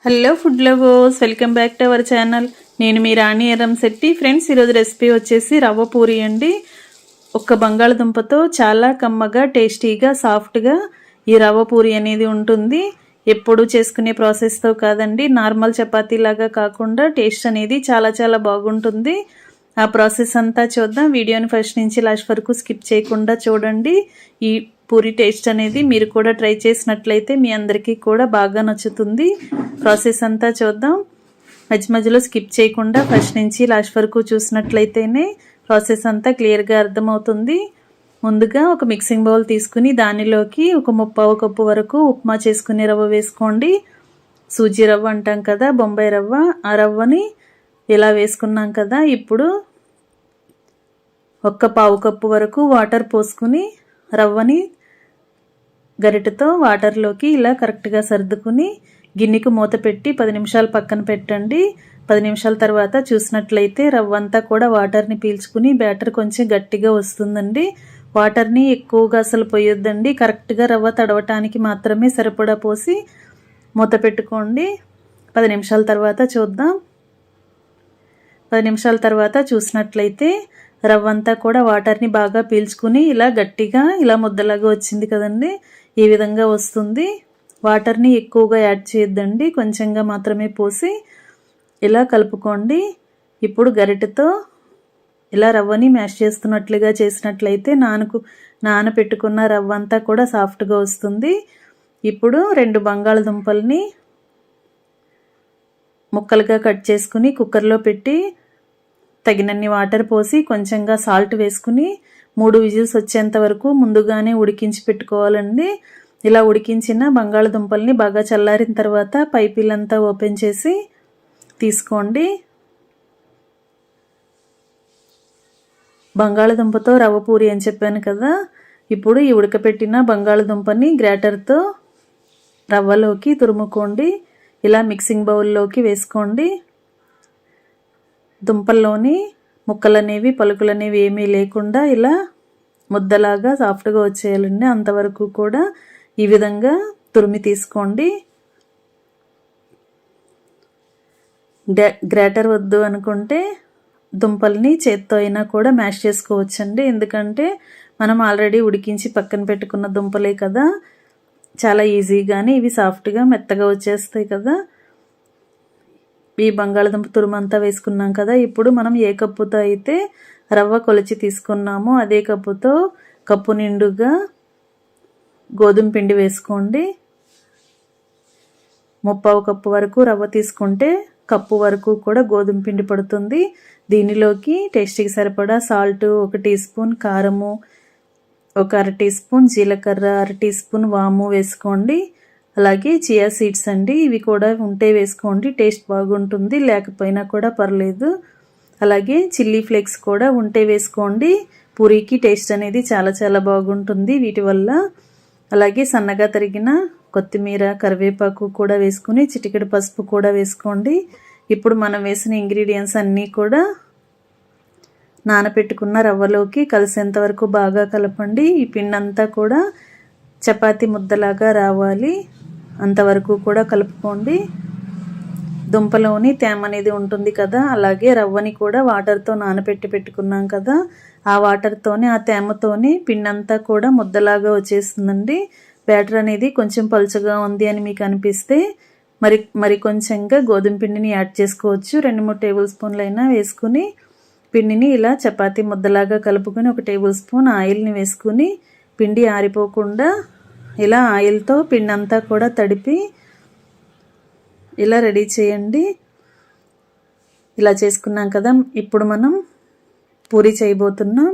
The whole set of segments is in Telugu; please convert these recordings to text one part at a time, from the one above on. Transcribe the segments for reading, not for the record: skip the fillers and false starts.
Hello food lovers, welcome back to our channel. నేను మీ రాణి ఎర్రంశెట్టి. ఫ్రెండ్స్, ఈరోజు రెసిపీ వచ్చేసి రవ్వ పూరి అండి. ఒక్క బంగాళదుంపతో చాలా కమ్మగా, టేస్టీగా, సాఫ్ట్గా ఈ రవ్వ పూరి అనేది ఉంటుంది. ఎప్పుడు చేసుకునే ప్రాసెస్తో కాదండి, నార్మల్ చపాతీ లాగా కాకుండా టేస్ట్ అనేది చాలా చాలా బాగుంటుంది. ఆ ప్రాసెస్ అంతా చూద్దాం. వీడియోని ఫస్ట్ నుంచి లాస్ట్ వరకు స్కిప్ చేయకుండా చూడండి. ఈ పూరి టేస్ట్ అనేది మీరు కూడా ట్రై చేసినట్లయితే మీ అందరికీ కూడా బాగా నచ్చుతుంది. ప్రాసెస్ అంతా చూద్దాం. మధ్య మధ్యలో స్కిప్ చేయకుండా ఫస్ట్ నుంచి లాస్ట్ వరకు చూసినట్లయితేనే ప్రాసెస్ అంతా క్లియర్గా అర్థమవుతుంది. ముందుగా ఒక మిక్సింగ్ బౌల్ తీసుకుని దానిలోకి ఒక 1/2 కప్పు వరకు ఉప్మా చేసుకునే రవ్వ వేసుకోండి. సూజీ రవ్వ అంటాం కదా, బొంబాయి రవ్వ. ఆ రవ్వని ఇలా వేసుకున్నాం కదా. ఇప్పుడు 1/4 కప్పు వరకు వాటర్ పోసుకుని రవ్వని గరిటెతో వాటర్లోకి ఇలా కరెక్ట్గా సర్దుకుని గిన్నెకు మూత పెట్టి 10 నిమిషాలు పక్కన పెట్టండి. 10 నిమిషాల తర్వాత చూసినట్లయితే రవ్వ అంతా కూడా వాటర్ని పీల్చుకుని బ్యాటర్ కొంచెం గట్టిగా వస్తుందండి. వాటర్ని ఎక్కువగా అసలు పోయొద్దండి. కరెక్ట్గా రవ్వ తడవటానికి మాత్రమే సరిపడా పోసి మూత పెట్టుకోండి. 10 నిమిషాల తర్వాత చూద్దాం. 10 నిమిషాల తర్వాత చూసినట్లయితే రవ్వ అంతా కూడా వాటర్ని బాగా పీల్చుకుని ఇలా గట్టిగా ఇలా ముద్దలాగా వచ్చింది కదండి. ఈ విధంగా వస్తుంది. వాటర్ని ఎక్కువగా యాడ్ చేయొద్దండి, కొంచెంగా మాత్రమే పోసి ఇలా కలుపుకోండి. ఇప్పుడు గరిటెతో ఇలా రవ్వని మ్యాష్ చేస్తున్నట్లుగా చేసినట్లయితే నానపెట్టుకున్న రవ్వ అంతా కూడా సాఫ్ట్గా వస్తుంది. ఇప్పుడు 2 బంగాళదుంపల్ని ముక్కలుగా కట్ చేసుకుని కుక్కర్లో పెట్టి తగినన్ని వాటర్ పోసి కొంచెంగా సాల్ట్ వేసుకుని 3 విజిల్స్ వచ్చేంత వరకు ముందుగానే ఉడికించి పెట్టుకోవాలండి. ఇలా ఉడికించిన బంగాళదుంపల్ని బాగా చల్లారిన తర్వాత పైపీలంతా ఓపెన్ చేసి తీసుకోండి. బంగాళదుంపతో రవ్వ పూరి అని చెప్పాను కదా. ఇప్పుడు ఈ ఉడకపెట్టిన బంగాళదుంపని గ్రేటర్తో రవ్వలోకి తురుముకోండి. ఇలా మిక్సింగ్ బౌల్లోకి వేసుకోండి. దుంపల్లోని ముక్కలనేవి, పలుకులనేవి ఏమీ లేకుండా ఇలా ముద్దలాగా సాఫ్ట్గా వచ్చేయాలండి. అంతవరకు కూడా ఈ విధంగా తురిమి తీసుకోండి. గ్రేటర్ వద్దు అనుకుంటే దుంపల్ని చేత్తో అయినా కూడా మ్యాష్ చేసుకోవచ్చండి. ఎందుకంటే మనం ఆల్రెడీ ఉడికించి పక్కన పెట్టుకున్న దుంపలే కదా, చాలా ఈజీగానే ఇవి సాఫ్ట్గా మెత్తగా వచ్చేస్తాయి కదా. ఈ బంగాళదుంప తురుమంతా వేసుకున్నాం కదా. ఇప్పుడు మనం ఏ కప్పుతో అయితే రవ్వ కొలిచి తీసుకున్నామో అదే కప్పుతో కప్పు నిండుగా గోధుమ పిండి వేసుకోండి. 1/2 కప్పు వరకు రవ్వ తీసుకుంటే కప్పు వరకు కూడా గోధుమ పిండి పడుతుంది. దీనిలోకి టేస్ట్కి సరిపడా సాల్ట్, 1 టీ స్పూన్ కారము, 1 అర టీ స్పూన్ జీలకర్ర, 1 టీ స్పూన్ వాము వేసుకోండి. అలాగే చియా సీడ్స్ అండి, ఇవి కూడా ఉంటే వేసుకోండి, టేస్ట్ బాగుంటుంది. లేకపోయినా కూడా పర్లేదు. అలాగే చిల్లీ ఫ్లేక్స్ కూడా ఉంటే వేసుకోండి. పూరీకి టేస్ట్ అనేది చాలా చాలా బాగుంటుంది వీటి వల్ల. అలాగే సన్నగా తరిగిన కొత్తిమీర, కరివేపాకు కూడా వేసుకుని చిటికెడు పసుపు కూడా వేసుకోండి. ఇప్పుడు మనం వేసిన ఇంగ్రీడియంట్స్ అన్నీ కూడా నానపెట్టుకున్న రవ్వలోకి కలిసేంత వరకు బాగా కలపండి. ఈ పిండి అంతా కూడా చపాతీ ముద్దలాగా రావాలి, అంతవరకు కూడా కలుపుకోండి. దుంపలోని తేమ అనేది ఉంటుంది కదా, అలాగే రవ్వని కూడా వాటర్తో నానపెట్టి పెట్టుకున్నాం కదా, ఆ వాటర్తోనే, ఆ తేమతోనే పిండి అంతా కూడా ముద్దలాగా వచ్చేస్తుందండి. బ్యాటర్ అనేది కొంచెం పలుచగా ఉంది అని మీకు అనిపిస్తే మరి కొంచెంగా గోధుమ పిండిని యాడ్ చేసుకోవచ్చు. 2-3 టేబుల్ స్పూన్లు అయినా వేసుకుని పిండిని ఇలా చపాతీ ముద్దలాగా కలుపుకొని 1 టేబుల్ స్పూన్ ఆయిల్ని వేసుకుని పిండి ఆరిపోకుండా ఇలా ఆయిల్తో పిండి అంతా కూడా తడిపి ఇలా రెడీ చేయండి. ఇలా చేసుకున్నాం కదా. ఇప్పుడు మనం పూరి చేయబోతున్నాం.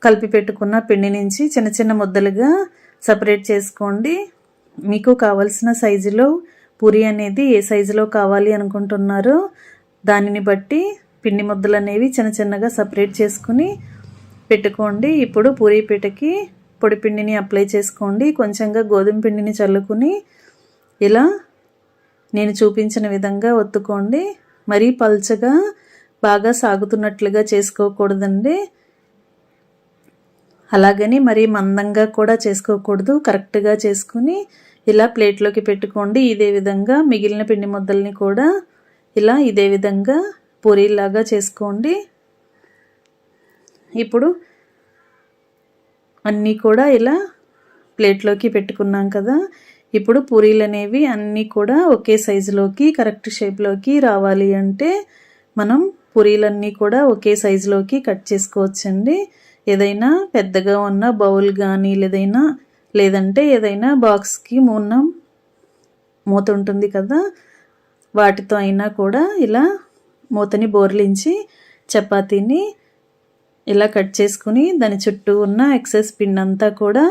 కలిపి పెట్టుకున్న పిండి నుంచి చిన్న చిన్న ముద్దలుగా సపరేట్ చేసుకోండి. మీకు కావలసిన సైజులో పూరి అనేది ఏ సైజులో కావాలి అనుకుంటున్నారో దానిని బట్టి పిండి ముద్దలు అనేవి చిన్న చిన్నగా సపరేట్ చేసుకుని పెట్టుకోండి. ఇప్పుడు పూరీ పీటకి పొడి పిండిని అప్లై చేసుకోండి. కొంచెంగా గోధుమ పిండిని చల్లుకుని ఇలా నేను చూపించిన విధంగా ఒత్తుకోండి. మరీ పల్చగా బాగా సాగుతున్నట్లుగా చేసుకోకూడదండి. అలాగని మరీ మందంగా కూడా చేసుకోకూడదు. కరెక్ట్గా చేసుకుని ఇలా ప్లేట్లోకి పెట్టుకోండి. ఇదే విధంగా మిగిలిన పిండి ముద్దల్ని కూడా ఇలా ఇదే విధంగా పూరీలాగా చేసుకోండి. ఇప్పుడు అన్నీ కూడా ఇలా ప్లేట్లోకి పెట్టుకున్నాం కదా. ఇప్పుడు పూరీలు అనేవి అన్నీ కూడా ఒకే సైజులోకి కరెక్ట్ షేప్లోకి రావాలి అంటే మనం పూరీలన్నీ కూడా ఒకే సైజులోకి కట్ చేసుకోవచ్చండి. ఏదైనా పెద్దగా ఉన్న బౌల్ కానీ లేదంటే ఏదైనా బాక్స్కి మూత ఉంటుంది కదా, వాటితో అయినా కూడా ఇలా మూతని బోర్లించి చపాతీని ఇలా కట్ చేసుకుని దాని చుట్టూ ఉన్న ఎక్సెస్ పిండి అంతా కూడా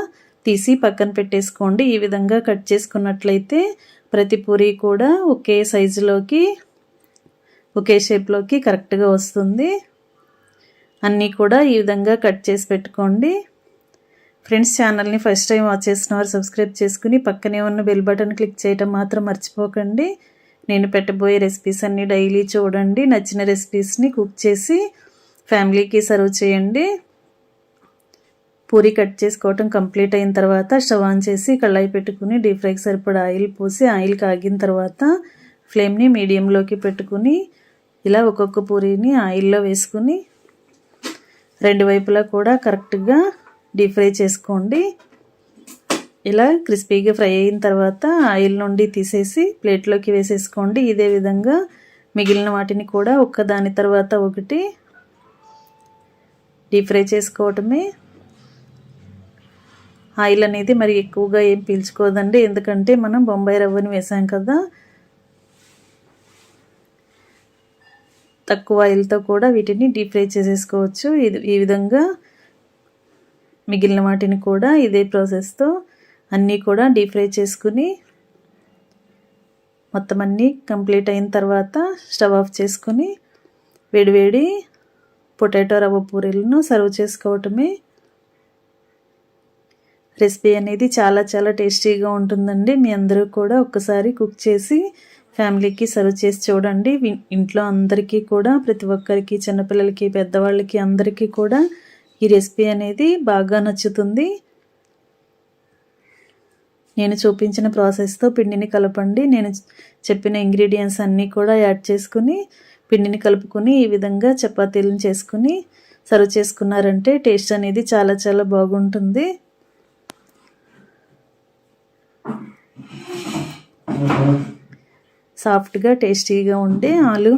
తీసి పక్కన పెట్టేసుకోండి. ఈ విధంగా కట్ చేసుకున్నట్లయితే ప్రతి పూరీ కూడా ఒకే సైజులోకి ఒకే షేప్లోకి కరెక్ట్గా వస్తుంది. అన్నీ కూడా ఈ విధంగా కట్ చేసి పెట్టుకోండి. ఫ్రెండ్స్, ఛానల్ని ఫస్ట్ టైం వాచ్ చేసిన వారు సబ్స్క్రైబ్ చేసుకుని పక్కనే ఉన్న బెల్ బటన్ క్లిక్ చేయడం మాత్రం మర్చిపోకండి. నేను పెట్టబోయే రెసిపీస్ అన్నీ డైలీ చూడండి. నచ్చిన రెసిపీస్ని కుక్ చేసి ఫ్యామిలీకి సర్వ్ చేయండి. పూరి కట్ చేసుకోవటం కంప్లీట్ అయిన తర్వాత స్టవ్ ఆన్ చేసి కళాయి పెట్టుకుని డీప్ ఫ్రైకి సరిపడా ఆయిల్ పోసి ఆయిల్ కాగిన తర్వాత ఫ్లేమ్ని మీడియంలోకి పెట్టుకుని ఇలా ఒక్కొక్క పూరీని ఆయిల్లో వేసుకుని రెండు వైపులా కూడా కరెక్ట్గా డీప్ ఫ్రై చేసుకోండి. ఇలా క్రిస్పీగా ఫ్రై అయిన తర్వాత ఆయిల్ నుండి తీసేసి ప్లేట్లోకి వేసేసుకోండి. ఇదే విధంగా మిగిలిన వాటిని కూడా ఒక్కదాని తర్వాత ఒకటి డీప్ ఫ్రై చేసుకోవటమే. ఆయిల్ అనేది మరి ఎక్కువగా ఏం పీల్చుకోదండి, ఎందుకంటే మనం బొంబాయి రవ్వని వేసాం కదా. తక్కువ ఆయిల్తో కూడా వీటిని డీప్ ఫ్రై చేసేసుకోవచ్చు. ఈ విధంగా మిగిలిన వాటిని కూడా ఇదే ప్రాసెస్తో అన్నీ కూడా డీప్ ఫ్రై చేసుకుని మొత్తం అన్నీ కంప్లీట్ అయిన తర్వాత స్టవ్ ఆఫ్ చేసుకుని వేడివేడి పొటాటో రవ్వ పూరీలను సర్వ్ చేసుకోవటమే. రెసిపీ అనేది చాలా చాలా టేస్టీగా ఉంటుందండి. మీ అందరూ కూడా ఒక్కసారి కుక్ చేసి ఫ్యామిలీకి సర్వ్ చేసి చూడండి. ఇంట్లో అందరికీ కూడా, ప్రతి ఒక్కరికి, చిన్నపిల్లలకి, పెద్దవాళ్ళకి అందరికీ కూడా ఈ రెసిపీ అనేది బాగా నచ్చుతుంది. నేను చూపించిన ప్రాసెస్తో పిండిని కలపండి. నేను చెప్పిన ఇంగ్రీడియంట్స్ అన్నీ కూడా యాడ్ చేసుకుని పిండిని కలుపుకొని ఈ విధంగా చపాతీలను చేసుకుని సర్వ్ చేసుకున్నారంటే టేస్ట్ అనేది చాలా చాలా బాగుంటుంది. సాఫ్ట్గా టేస్టీగా ఉండే ఆలు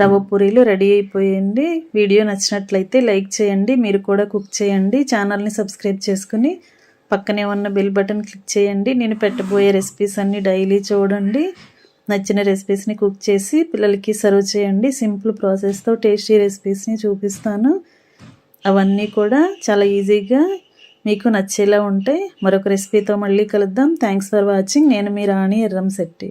రవ్వ పూరీలు రెడీ అయిపోయండి. వీడియో నచ్చినట్లయితే లైక్ చేయండి, మీరు కూడా కుక్ చేయండి. ఛానల్ని సబ్స్క్రైబ్ చేసుకుని పక్కనే ఉన్న బెల్ బటన్ క్లిక్ చేయండి. నేను పెట్టబోయే రెసిపీస్ అన్నీ డైలీ చూడండి. నచ్చిన రెసిపీస్ని కుక్ చేసి పిల్లలకి సర్వ్ చేయండి. సింపుల్ ప్రాసెస్తో టేస్టీ రెసిపీస్ని చూపిస్తాను. అవన్నీ కూడా చాలా ఈజీగా మీకు నచ్చేలా ఉంటాయి. మరొక రెసిపీతో మళ్ళీ కలుద్దాం. Thanks for watching. నేను మీ రాణి ఎర్రంశెట్టి.